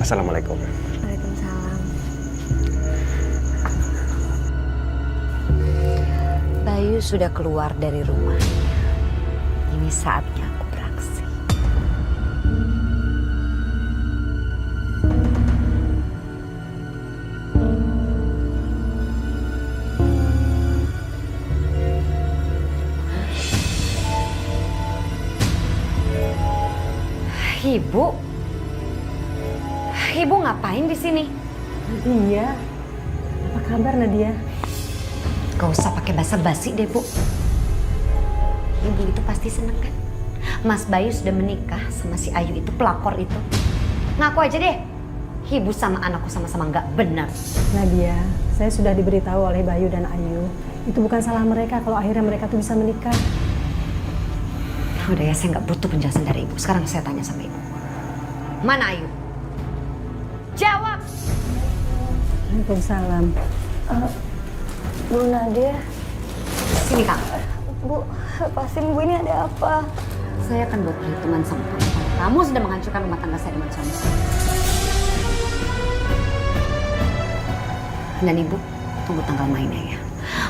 Assalamualaikum. Waalaikumsalam. Bayu sudah keluar dari rumah. Ini saatnya aku beraksi. Ibu ngapain di sini? Nadia, apa kabar Nadia? Gak usah pakai basa-basi deh, Bu. Ibu itu pasti seneng kan? Mas Bayu sudah menikah sama si Ayu itu, pelakor itu. Ngaku aja deh. Ibu sama anakku sama-sama nggak benar. Nadia, saya sudah diberitahu oleh Bayu dan Ayu. Itu bukan salah mereka kalau akhirnya mereka tuh bisa menikah. Udah ya, saya nggak butuh penjelasan dari Ibu. Sekarang saya tanya sama Ibu. Mana Ayu? Jawab! Waalaikumsalam. Bu Nadia. Sini Kang. Bu, lepasin Bu, ini ada apa? Saya akan buat perhitungan sama kamu. Kamu sudah menghancurkan rumah tangga saya dengan suami saya. Dan Ibu, tunggu tanggal mainnya ya.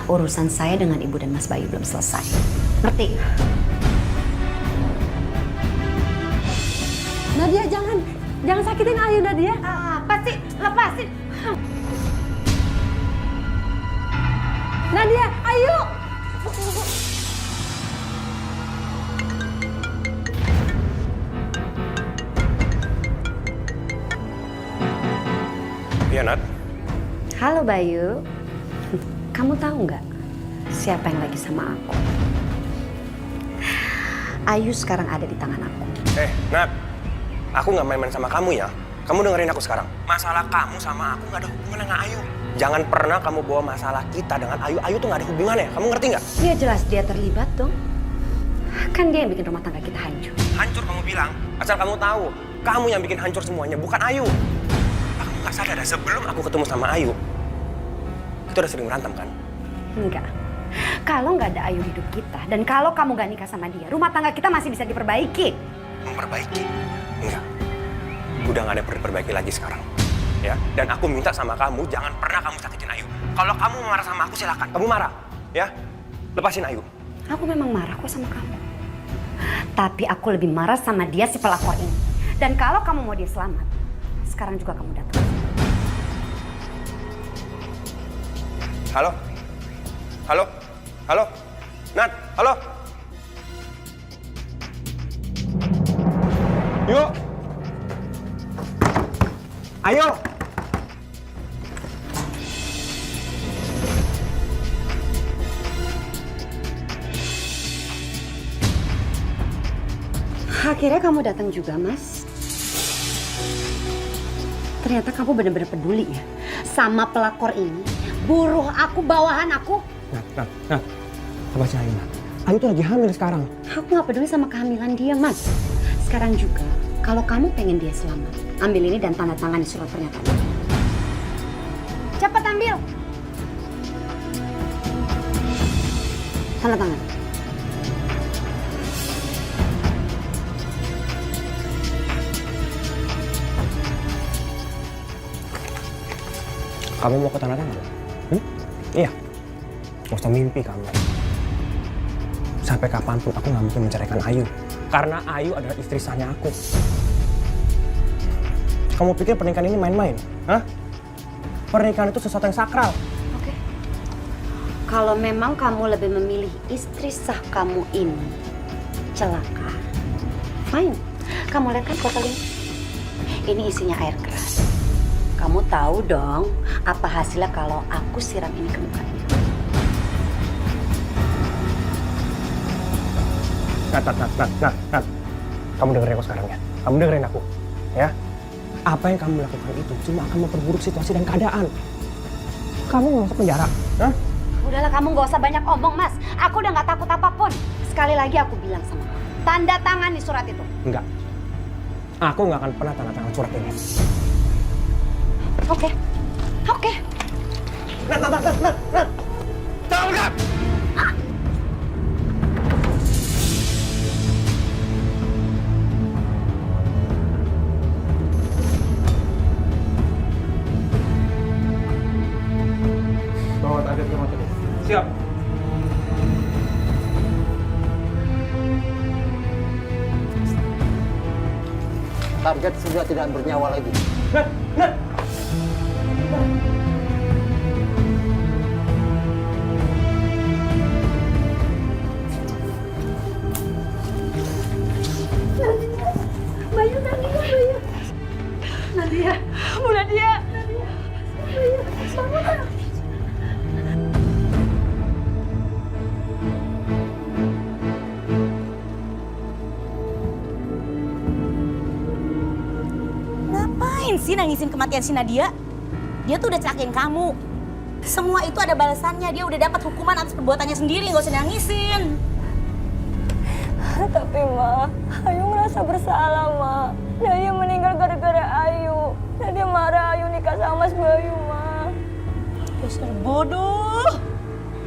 Urusan saya dengan Ibu dan Mas Bayu belum selesai. Ngerti? Nadia, jangan sakitin Ayu, Nadia. Apa sih? Lepasin! Nadia, Ayu! Iya, Nat. Halo Bayu. Kamu tahu nggak siapa yang lagi sama aku? Ayu sekarang ada di tangan aku. Nat. Aku nggak main-main sama kamu ya. Kamu dengerin aku sekarang. Masalah kamu sama aku nggak ada hubungan dengan Ayu. Jangan pernah kamu bawa masalah kita dengan Ayu. Ayu tuh nggak ada hubungannya. Kamu ngerti nggak? Ya jelas dia terlibat dong. Kan dia yang bikin rumah tangga kita hancur. Hancur kamu bilang. Asal kamu tahu, kamu yang bikin hancur semuanya, bukan Ayu. Kamu nggak sadar ya, sebelum aku ketemu sama Ayu, itu udah sering berantem kan? Enggak. Kalau nggak ada Ayu hidup kita, dan kalau kamu nggak nikah sama dia, rumah tangga kita masih bisa diperbaiki. Memperbaiki? Enggak. Udah nggak ada perlu diperbaiki lagi sekarang. Ya, dan aku minta sama kamu, jangan pernah kamu sakitin Ayu. Kalau kamu marah sama aku, silakan. Kamu marah, ya? Lepasin Ayu. Aku memang marah kok sama kamu. Tapi aku lebih marah sama dia si pelakor ini. Dan kalau kamu mau dia selamat, sekarang juga kamu datang. Halo? Halo? Halo? Nat, halo? Yuk! Ayo! Akhirnya kamu datang juga, Mas. Ternyata kamu benar-benar peduli ya sama pelakor ini. Buruh aku, bawahan aku. Nat. Lepasin Ayu, Nat. Ayu tuh lagi hamil sekarang. Aku nggak peduli sama kehamilan dia, Mas. Sekarang juga, kalau kamu pengen dia selamat, ambil ini dan tanda tangan di surat pernyataan. Cepat ambil. Tanda tangan. Kamu mau ke tanah tangan? Iya. Gak usah mimpi kamu. Sampai kapanpun aku gak mungkin menceraikan Ayu. Karena Ayu adalah istri sahnya aku. Kamu pikir pernikahan ini main-main? Hah? Pernikahan itu sesuatu yang sakral. Oke. Kalau memang kamu lebih memilih istri sah kamu ini celaka, fine. Kamu lihat kan botol ini? Ini isinya air keras. Kamu tahu dong apa hasilnya kalau aku siram ini ke mukanya. Nat. Kamu dengerin aku sekarang ya. Kamu dengerin aku. Ya. Apa yang kamu lakukan itu cuma akan memperburuk situasi dan keadaan. Kamu mau masuk penjara. Hah? Udahlah, kamu gak usah banyak omong, Mas. Aku udah gak takut apapun. Sekali lagi aku bilang sama kamu, tanda tangan di surat itu. Enggak. Aku nggak akan pernah tanda tangan surat ini. Oke. Nat. Jangan Nat. Siap. Target sudah tidak bernyawa lagi. Bu Nadia. Ngapain sih nangisin kematian si Nadia? Dia tuh udah celakain kamu. Semua itu ada balasannya. Dia udah dapat hukuman atas perbuatannya sendiri. Gak usah nangisin. Tapi Ma, Ayu ngerasa bersalah Ma. Nadia meninggal gara-gara Ayu. Nadia marah Ayu nikah sama Mas Bayu Ma. Dasar bodoh.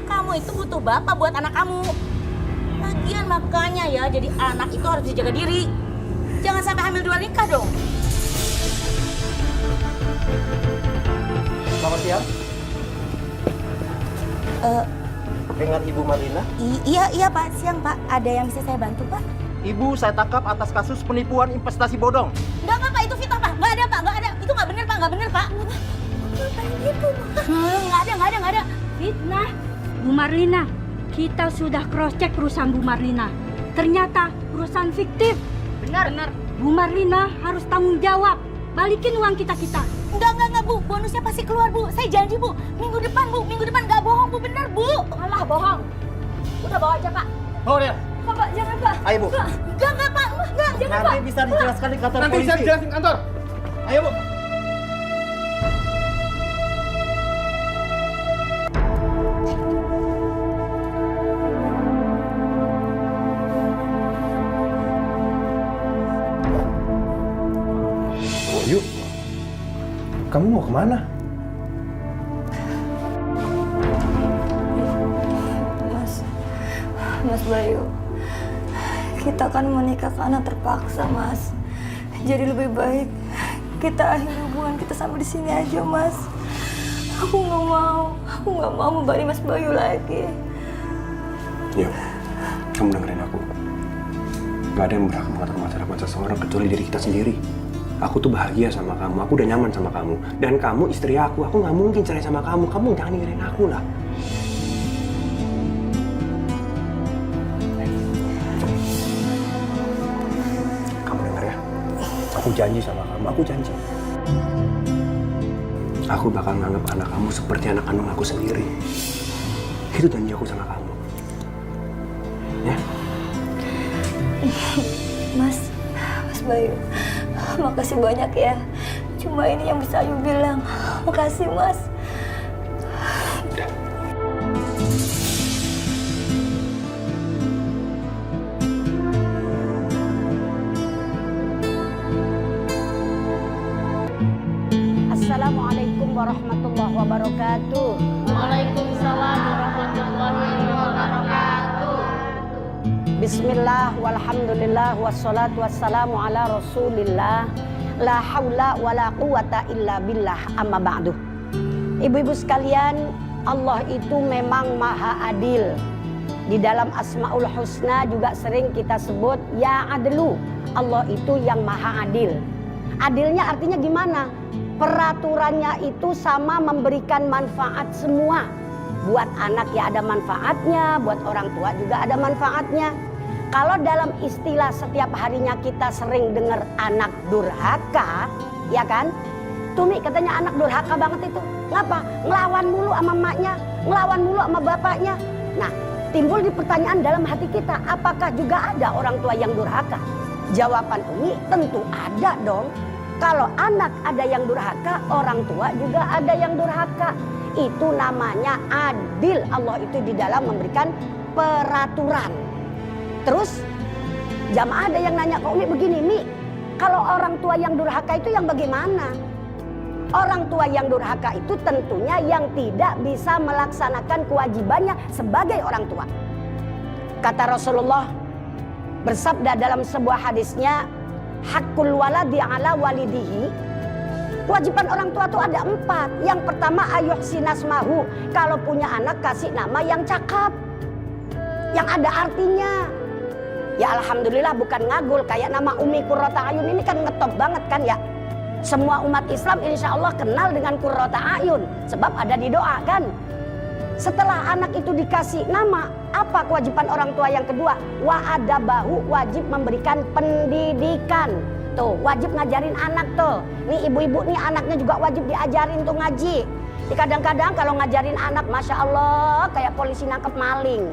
Kamu itu butuh bapak buat anak kamu. Lagian makanya ya, jadi anak itu harus dijaga diri. Jangan sampai hamil di luar nikah dong. Selamat siang. Dengan Ibu Marlina. Iya Pak, siang Pak. Ada yang bisa saya bantu Pak? Ibu saya tangkap atas kasus penipuan investasi bodong. Enggak Pak, itu fitnah Pak. Enggak ada Pak, enggak ada. Itu enggak benar Pak, enggak benar Pak. Ngapain gitu? Enggak ada. Fitnah. Bu Marlina, kita sudah cross check perusahaan Bu Marlina. Ternyata perusahaan fiktif. Benar. Bu Marlina harus tanggung jawab. Balikin uang kita. Enggak Bu. Bonusnya pasti keluar Bu. Saya janji Bu. Minggu depan Bu. Minggu depan enggak bohong Bu. Benar Bu. Alah bohong. Udah bawa aja Pak. Oh dia. Pak, jangan Pak. Ayo Bu. Enggak Pak. Enggak. Jangan Nanti bisa dijelaskan di kantor polisi. Nanti bisa dijelasin kantor. Ayo Bu. Yuk. Kamu mau kemana? Mas Bayu, kita kan menikah karena terpaksa, Mas. Jadi lebih baik kita akhiri hubungan kita sampai di sini aja, Mas. Aku nggak mau membalik Mas Bayu lagi. Yuk, kamu dengerin aku. Gak ada yang berhak mengatur masa depan seseorang kecuali diri kita sendiri. Aku tuh bahagia sama kamu, aku udah nyaman sama kamu. Dan kamu istri aku nggak mungkin cerai sama kamu. Kamu jangan dengerin aku lah. Kamu denger ya, aku janji sama kamu, aku janji. Aku bakal nganggap anak kamu seperti anak kandung aku sendiri. Itu janji aku sama kamu. Ya? Mas Bayu, makasih banyak ya. Cuma ini yang bisa Ayu bilang. Makasih, Mas. Udah. Assalamualaikum warahmatullahi wabarakatuh. Waalaikumsalam warahmatullahi wabarakatuh. Bismillah, walhamdulillah, wassalatu wassalamu ala rasulillah. La hawla wa la quwata illa billah, amma ba'du. Ibu-ibu sekalian, Allah itu memang maha adil. Di dalam Asmaul Husna juga sering kita sebut ya adlu. Allah itu yang maha adil. Adilnya artinya gimana? Peraturannya itu sama memberikan manfaat semua. Buat anak ya ada manfaatnya, buat orang tua juga ada manfaatnya. Kalau dalam istilah setiap harinya kita sering dengar anak durhaka, ya kan? Tumi katanya anak durhaka banget itu. Ngapa? Ngelawan mulu sama emaknya, ngelawan mulu sama bapaknya. Nah, timbul di pertanyaan dalam hati kita, apakah juga ada orang tua yang durhaka? Jawaban Umi tentu ada dong. Kalau anak ada yang durhaka, orang tua juga ada yang durhaka. Itu namanya adil. Allah itu di dalam memberikan peraturan. Terus jamaah ada yang nanya ke Umi begini, Mi, kalau orang tua yang durhaka itu yang bagaimana? Orang tua yang durhaka itu tentunya yang tidak bisa melaksanakan kewajibannya sebagai orang tua. Kata Rasulullah bersabda dalam sebuah hadisnya, hakul waladi ala walidihi Kewajiban orang tua tuh ada 4. Yang pertama ayuhsinasmahu. Kalau punya anak kasih nama yang cakep, yang ada artinya. Ya alhamdulillah bukan ngagul kayak nama Umi Qurrata Ayun ini kan ngetop banget kan ya. Semua umat Islam insya Allah kenal dengan Qurrata Ayun sebab ada di doa kan. Setelah anak itu dikasih nama, apa kewajiban orang tua yang kedua? Wa adabahu, wajib memberikan pendidikan. Tuh, wajib ngajarin anak tuh. Nih ibu-ibu nih anaknya juga wajib diajarin tuh ngaji. Kadang-kadang kalau ngajarin anak, Masya Allah kayak polisi nangkep maling.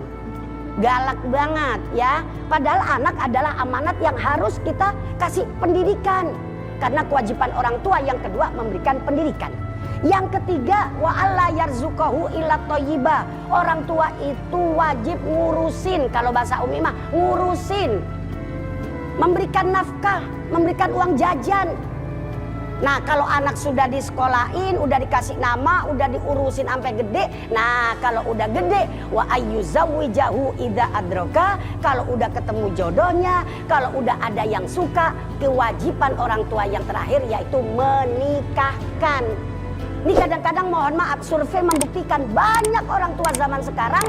Galak banget ya. Padahal anak adalah amanat yang harus kita kasih pendidikan. Karena kewajiban orang tua yang kedua memberikan pendidikan. Yang ketiga, wa alla yarzuqahu illa thayyiba. Orang tua itu wajib ngurusin, kalau bahasa Umi mah ngurusin. Memberikan nafkah, memberikan uang jajan. Nah, kalau anak sudah disekolahin, udah dikasih nama, udah diurusin sampai gede. Nah, kalau udah gede, wa ayyuzawwijahu idza adraka, kalau udah ketemu jodohnya, kalau udah ada yang suka, kewajiban orang tua yang terakhir yaitu menikahkan. Ini kadang-kadang mohon maaf, survei membuktikan banyak orang tua zaman sekarang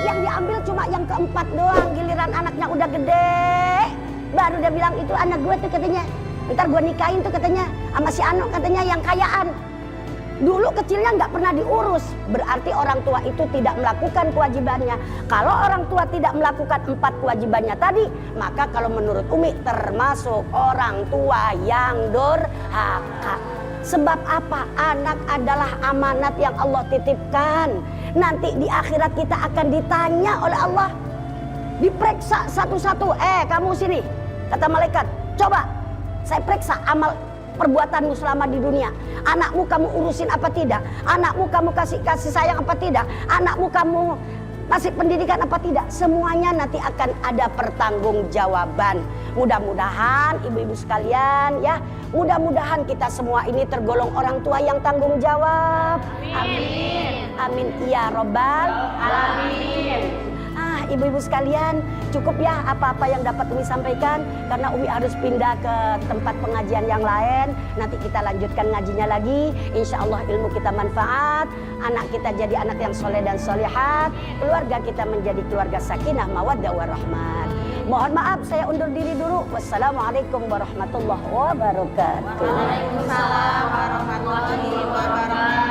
yang diambil cuma yang keempat doang. Giliran anaknya udah gede, baru dia bilang itu anak gue tuh katanya. Ntar gue nikahin tuh katanya sama si Anu katanya yang kayaan. Dulu kecilnya nggak pernah diurus, berarti orang tua itu tidak melakukan kewajibannya. Kalau orang tua tidak melakukan 4 kewajibannya tadi, maka kalau menurut Umi termasuk orang tua yang durhaka. Sebab apa? Anak adalah amanat yang Allah titipkan. Nanti di akhirat kita akan ditanya oleh Allah. Diperiksa satu-satu. Kamu sini. Kata malaikat, coba saya periksa amal perbuatanmu selama di dunia. Anakmu kamu urusin apa tidak? Anakmu kamu kasih sayang apa tidak? Anakmu kamu kasih pendidikan apa tidak? Semuanya nanti akan ada pertanggungjawaban. Mudah-mudahan ibu-ibu sekalian ya, mudah-mudahan kita semua ini tergolong orang tua yang tanggung jawab. Amin. Amin ya robbal alamin. Ibu-ibu sekalian, cukup ya apa-apa yang dapat Umi sampaikan, karena Umi harus pindah ke tempat pengajian yang lain. Nanti kita lanjutkan ngajinya lagi. Insya Allah ilmu kita manfaat, anak kita jadi anak yang soleh dan solehat, keluarga kita menjadi keluarga sakinah mawaddah warahmat. Mohon maaf saya undur diri dulu. Wassalamualaikum warahmatullahi wabarakatuh. Waalaikumsalam warahmatullahi wabarakatuh.